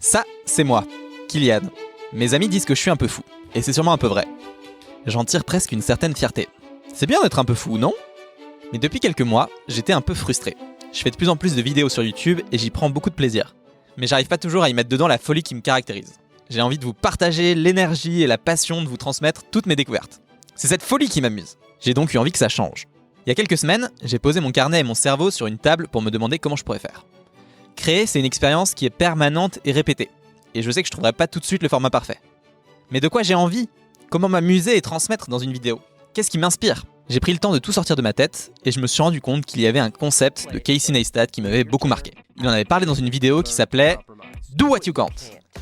Ça, c'est moi, Kylian. Mes amis disent que je suis un peu fou, et c'est sûrement un peu vrai. J'en tire presque une certaine fierté. C'est bien d'être un peu fou, non ? Mais depuis quelques mois, j'étais un peu frustré. Je fais de plus en plus de vidéos sur YouTube et j'y prends beaucoup de plaisir. Mais j'arrive pas toujours à y mettre dedans la folie qui me caractérise. J'ai envie de vous partager l'énergie et la passion de vous transmettre toutes mes découvertes. C'est cette folie qui m'amuse. J'ai donc eu envie que ça change. Il y a quelques semaines, j'ai posé mon carnet et mon cerveau sur une table pour me demander comment je pourrais faire. Créer, c'est une expérience qui est permanente et répétée. Et je sais que je trouverai pas tout de suite le format parfait. Mais de quoi j'ai envie ? Comment m'amuser et transmettre dans une vidéo ? Qu'est-ce qui m'inspire ? J'ai pris le temps de tout sortir de ma tête et je me suis rendu compte qu'il y avait un concept de Casey Neistat qui m'avait beaucoup marqué. Il en avait parlé dans une vidéo qui s'appelait « Do what you can't ».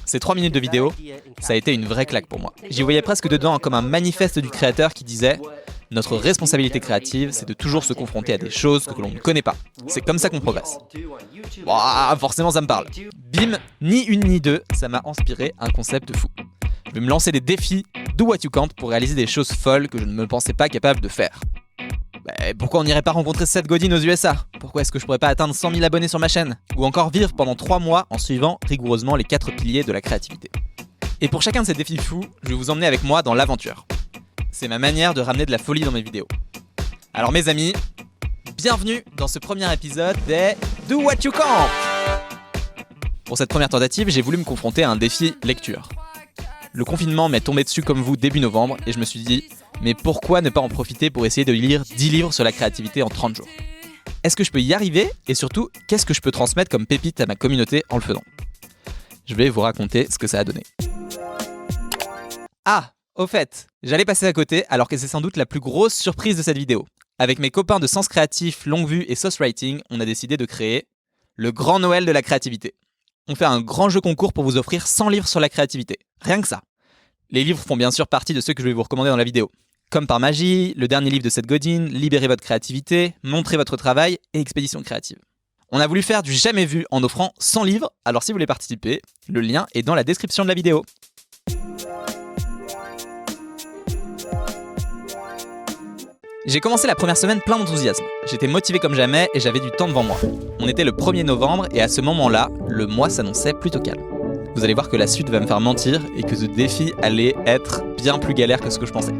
Ces 3 minutes de vidéo, ça a été une vraie claque pour moi. J'y voyais presque dedans comme un manifeste du créateur qui disait « Notre responsabilité créative, c'est de toujours se confronter à des choses que l'on ne connaît pas. C'est comme ça qu'on progresse. » Ouah, forcément ça me parle. Bim, ni une ni deux, ça m'a inspiré un concept fou. Je vais me lancer des défis Do what you can't pour réaliser des choses folles que je ne me pensais pas capable de faire. Pourquoi on n'irait pas rencontrer Seth Godin aux USA ? Pourquoi est-ce que je pourrais pas atteindre 100 000 abonnés sur ma chaîne ? Ou encore vivre pendant 3 mois en suivant rigoureusement les 4 piliers de la créativité. Et pour chacun de ces défis fous, je vais vous emmener avec moi dans l'aventure. C'est ma manière de ramener de la folie dans mes vidéos. Alors mes amis, bienvenue dans ce premier épisode des Do what you can't ! Pour cette première tentative, j'ai voulu me confronter à un défi lecture. Le confinement m'est tombé dessus comme vous début novembre et je me suis dit mais pourquoi ne pas en profiter pour essayer de lire 10 livres sur la créativité en 30 jours ? Est-ce que je peux y arriver ? Et surtout, qu'est-ce que je peux transmettre comme pépite à ma communauté en le faisant ? Je vais vous raconter ce que ça a donné. Ah, au fait, j'allais passer à côté alors que c'est sans doute la plus grosse surprise de cette vidéo. Avec mes copains de Sens Créatif, Longue Vue et Sauce Writing, on a décidé de créer le Grand Noël de la créativité. On fait un grand jeu concours pour vous offrir 100 livres sur la créativité. Rien que ça. Les livres font bien sûr partie de ceux que je vais vous recommander dans la vidéo. Comme par magie, le dernier livre de Seth Godin, Libérez votre créativité, Montrez votre travail et Expédition créative. On a voulu faire du jamais vu en offrant 100 livres, alors si vous voulez participer, le lien est dans la description de la vidéo. J'ai commencé la première semaine plein d'enthousiasme. J'étais motivé comme jamais et j'avais du temps devant moi. On était le 1er novembre et à ce moment-là, le mois s'annonçait plutôt calme. Vous allez voir que la suite va me faire mentir et que ce défi allait être bien plus galère que ce que je pensais.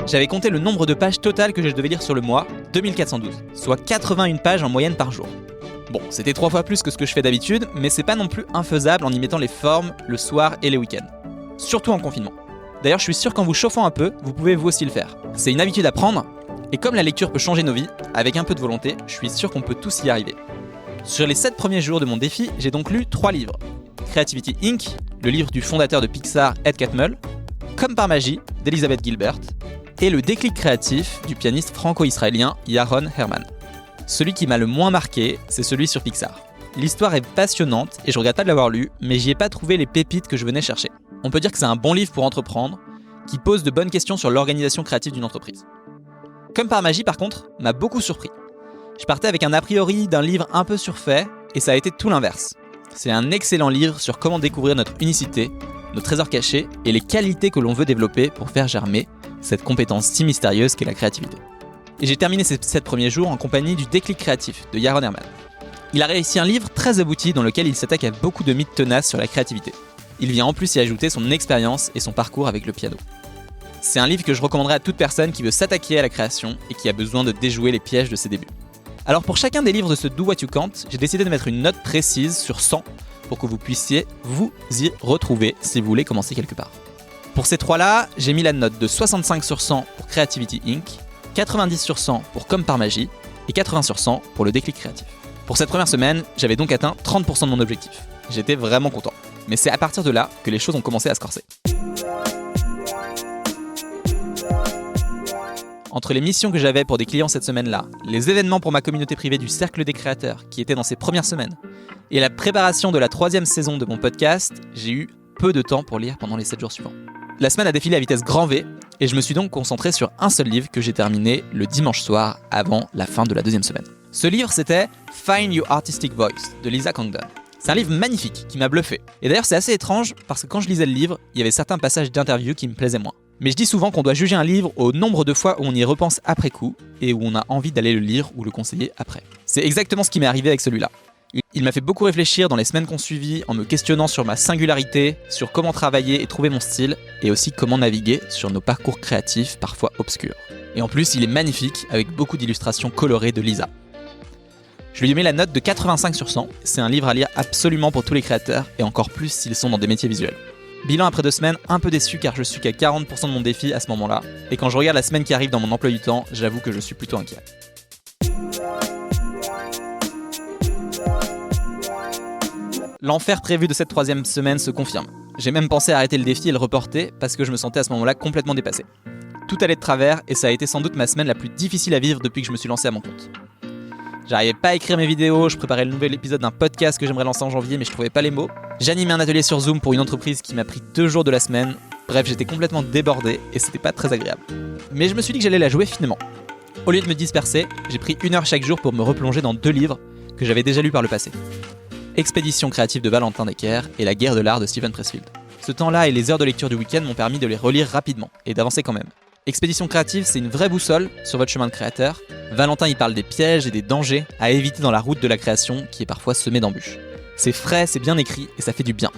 J'avais compté le nombre de pages totales que je devais lire sur le mois, 2412, soit 81 pages en moyenne par jour. Bon, c'était 3 fois plus que ce que je fais d'habitude, mais c'est pas non plus infaisable en y mettant les formes le soir et les week-ends. Surtout en confinement. D'ailleurs, je suis sûr qu'en vous chauffant un peu, vous pouvez vous aussi le faire. C'est une habitude à prendre, et comme la lecture peut changer nos vies, avec un peu de volonté, je suis sûr qu'on peut tous y arriver. Sur les 7 premiers jours de mon défi, j'ai donc lu 3 livres. Creativity Inc., le livre du fondateur de Pixar, Ed Catmull, Comme par magie, d'Elizabeth Gilbert, et Le déclic créatif du pianiste franco-israélien Yaron Herman. Celui qui m'a le moins marqué, c'est celui sur Pixar. L'histoire est passionnante et je regrette pas de l'avoir lu, mais j'y ai pas trouvé les pépites que je venais chercher. On peut dire que c'est un bon livre pour entreprendre, qui pose de bonnes questions sur l'organisation créative d'une entreprise. Comme par magie, par contre, m'a beaucoup surpris. Je partais avec un a priori d'un livre un peu surfait, et ça a été tout l'inverse. C'est un excellent livre sur comment découvrir notre unicité, nos trésors cachés et les qualités que l'on veut développer pour faire germer cette compétence si mystérieuse qu'est la créativité. Et j'ai terminé ces 7 premiers jours en compagnie du déclic créatif de Yaron Herman. Il a réussi un livre très abouti dans lequel il s'attaque à beaucoup de mythes tenaces sur la créativité. Il vient en plus y ajouter son expérience et son parcours avec le piano. C'est un livre que je recommanderais à toute personne qui veut s'attaquer à la création et qui a besoin de déjouer les pièges de ses débuts. Alors pour chacun des livres de ce Do What You Can't, j'ai décidé de mettre une note précise sur 100 pour que vous puissiez vous y retrouver si vous voulez commencer quelque part. Pour ces 3-là, j'ai mis la note de 65 sur 100 pour Creativity Inc., 90 sur 100 pour Comme par magie et 80 sur 100 pour le déclic créatif. Pour cette première semaine, j'avais donc atteint 30% de mon objectif. J'étais vraiment content. Mais c'est à partir de là que les choses ont commencé à se corser. Entre les missions que j'avais pour des clients cette semaine-là, les événements pour ma communauté privée du Cercle des Créateurs qui était dans ces premières semaines, et la préparation de la 3e saison de mon podcast, j'ai eu peu de temps pour lire pendant les 7 jours suivants. La semaine a défilé à vitesse grand V, et je me suis donc concentré sur un seul livre que j'ai terminé le dimanche soir avant la fin de la 2e semaine. Ce livre, c'était Find Your Artistic Voice de Lisa Congdon. C'est un livre magnifique qui m'a bluffé. Et d'ailleurs, c'est assez étrange parce que quand je lisais le livre, il y avait certains passages d'interview qui me plaisaient moins. Mais je dis souvent qu'on doit juger un livre au nombre de fois où on y repense après coup et où on a envie d'aller le lire ou le conseiller après. C'est exactement ce qui m'est arrivé avec celui-là. Il m'a fait beaucoup réfléchir dans les semaines qu'on suivit en me questionnant sur ma singularité, sur comment travailler et trouver mon style, et aussi comment naviguer sur nos parcours créatifs parfois obscurs. Et en plus, il est magnifique avec beaucoup d'illustrations colorées de Lisa. Je lui ai mis la note de 85 sur 100, c'est un livre à lire absolument pour tous les créateurs, et encore plus s'ils sont dans des métiers visuels. Bilan après 2 semaines, un peu déçu car je suis qu'à 40% de mon défi à ce moment-là, et quand je regarde la semaine qui arrive dans mon emploi du temps, j'avoue que je suis plutôt inquiet. L'enfer prévu de cette 3e semaine se confirme. J'ai même pensé à arrêter le défi et le reporter parce que je me sentais à ce moment-là complètement dépassé. Tout allait de travers et ça a été sans doute ma semaine la plus difficile à vivre depuis que je me suis lancé à mon compte. J'arrivais pas à écrire mes vidéos, je préparais le nouvel épisode d'un podcast que j'aimerais lancer en janvier mais je trouvais pas les mots. J'animais un atelier sur Zoom pour une entreprise qui m'a pris 2 jours de la semaine. Bref, j'étais complètement débordé et c'était pas très agréable. Mais je me suis dit que j'allais la jouer finement. Au lieu de me disperser, j'ai pris 1 heure chaque jour pour me replonger dans 2 livres que j'avais déjà lus par le passé. Expédition créative de Valentin Decker et La guerre de l'art de Steven Pressfield. Ce temps-là et les heures de lecture du week-end m'ont permis de les relire rapidement et d'avancer quand même. Expédition créative, c'est une vraie boussole sur votre chemin de créateur. Valentin y parle des pièges et des dangers à éviter dans la route de la création qui est parfois semée d'embûches. C'est frais, c'est bien écrit et ça fait du bien.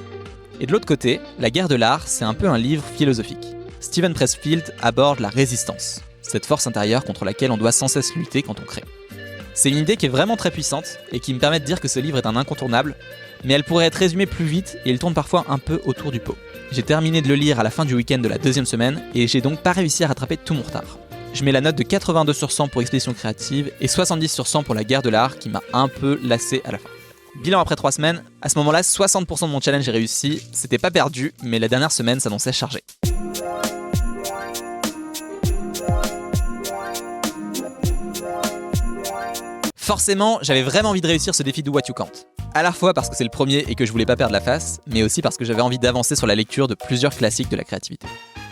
Et de l'autre côté, La guerre de l'art, c'est un peu un livre philosophique. Steven Pressfield aborde la résistance, cette force intérieure contre laquelle on doit sans cesse lutter quand on crée. C'est une idée qui est vraiment très puissante et qui me permet de dire que ce livre est un incontournable, mais elle pourrait être résumée plus vite et il tourne parfois un peu autour du pot. J'ai terminé de le lire à la fin du week-end de la 2e semaine et j'ai donc pas réussi à rattraper tout mon retard. Je mets la note de 82 sur 100 pour Expédition créative et 70 sur 100 pour La guerre de l'art qui m'a un peu lassé à la fin. Bilan après 3 semaines, à ce moment-là 60% de mon challenge est réussi, c'était pas perdu, mais la dernière semaine s'annonçait chargée. Forcément, j'avais vraiment envie de réussir ce défi Do What You Can't. À la fois parce que c'est le premier et que je voulais pas perdre la face, mais aussi parce que j'avais envie d'avancer sur la lecture de plusieurs classiques de la créativité.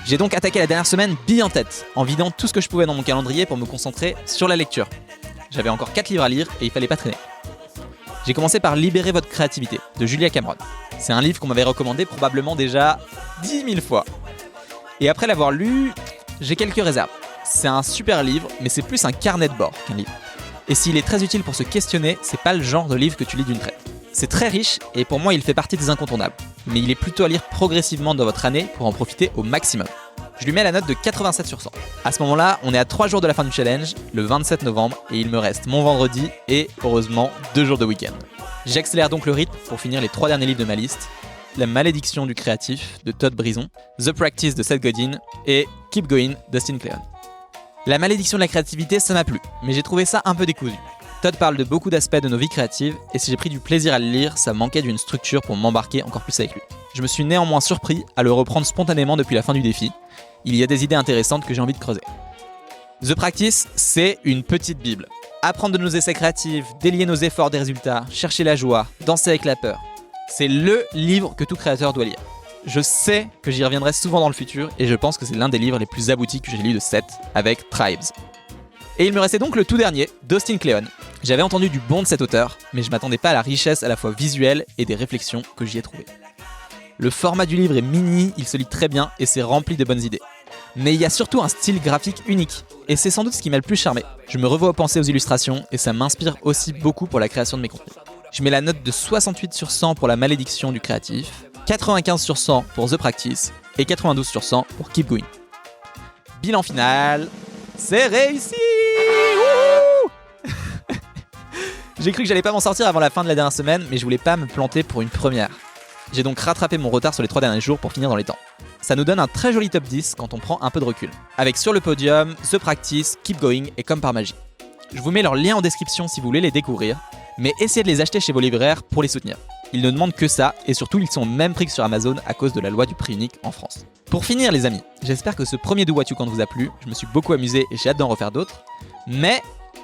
J'ai donc attaqué la dernière semaine bille en tête, en vidant tout ce que je pouvais dans mon calendrier pour me concentrer sur la lecture. J'avais encore 4 livres à lire et il fallait pas traîner. J'ai commencé par Libérer votre créativité, de Julia Cameron. C'est un livre qu'on m'avait recommandé probablement déjà 10 000 fois. Et après l'avoir lu, j'ai quelques réserves. C'est un super livre, mais c'est plus un carnet de bord qu'un livre. Et s'il est très utile pour se questionner, c'est pas le genre de livre que tu lis d'une traite. C'est très riche et pour moi il fait partie des incontournables. Mais il est plutôt à lire progressivement dans votre année pour en profiter au maximum. Je lui mets la note de 87 sur 100. À ce moment-là, on est à 3 jours de la fin du challenge, le 27 novembre, et il me reste mon vendredi et, heureusement, 2 jours de week-end. J'accélère donc le rythme pour finir les 3 derniers livres de ma liste. La malédiction du créatif de Todd Brison, The Practice de Seth Godin et Keep Going d'Dustin Kleon. La malédiction de la créativité, ça m'a plu, mais j'ai trouvé ça un peu décousu. Todd parle de beaucoup d'aspects de nos vies créatives, et si j'ai pris du plaisir à le lire, ça manquait d'une structure pour m'embarquer encore plus avec lui. Je me suis néanmoins surpris à le reprendre spontanément depuis la fin du défi. Il y a des idées intéressantes que j'ai envie de creuser. The Practice, c'est une petite bible. Apprendre de nos essais créatifs, délier nos efforts des résultats, chercher la joie, danser avec la peur. C'est LE livre que tout créateur doit lire. Je sais que j'y reviendrai souvent dans le futur et je pense que c'est l'un des livres les plus aboutis que j'ai lu de Seth, avec Tribes. Et il me restait donc le tout dernier, d'Dustin Kleon. J'avais entendu du bon de cet auteur, mais je m'attendais pas à la richesse à la fois visuelle et des réflexions que j'y ai trouvées. Le format du livre est mini, il se lit très bien et c'est rempli de bonnes idées. Mais il y a surtout un style graphique unique, et c'est sans doute ce qui m'a le plus charmé. Je me revois penser aux illustrations et ça m'inspire aussi beaucoup pour la création de mes contenus. Je mets la note de 68 sur 100 pour La malédiction du créatif, 95 sur 100 pour The Practice et 92 sur 100 pour Keep Going. Bilan final, c'est réussi! J'ai cru que j'allais pas m'en sortir avant la fin de la dernière semaine, mais je voulais pas me planter pour une première. J'ai donc rattrapé mon retard sur les 3 derniers jours pour finir dans les temps. Ça nous donne un très joli top 10 quand on prend un peu de recul, avec sur le podium The Practice, Keep Going et Comme par magie. Je vous mets leurs liens en description si vous voulez les découvrir, mais essayez de les acheter chez vos libraires pour les soutenir. Ils ne demandent que ça, et surtout ils sont au même prix que sur Amazon à cause de la loi du prix unique en France. Pour finir les amis, j'espère que ce premier Do What You Can't vous a plu, je me suis beaucoup amusé et j'ai hâte d'en refaire d'autres, mais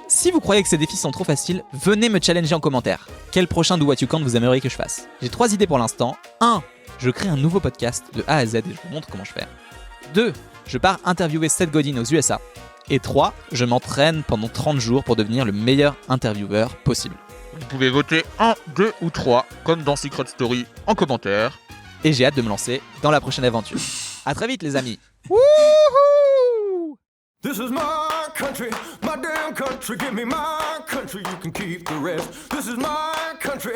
si vous croyez que ces défis sont trop faciles, venez me challenger en commentaire. Quel prochain Do What You Can't vous aimeriez que je fasse? J'ai 3 idées pour l'instant. 1. Je crée un nouveau podcast de A à Z et je vous montre comment je fais. 2. Je pars interviewer Seth Godin aux USA. Et 3. Je m'entraîne pendant 30 jours pour devenir le meilleur intervieweur possible. Vous pouvez voter 1, 2 ou 3, comme dans Secret Story, en commentaire. Et j'ai hâte de me lancer dans la prochaine aventure. À très vite les amis. Woo-hoo! This is my country, my damn country. Give me my country, you can keep the rest. This is my country. country,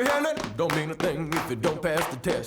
and it don't mean a thing if you don't pass the test.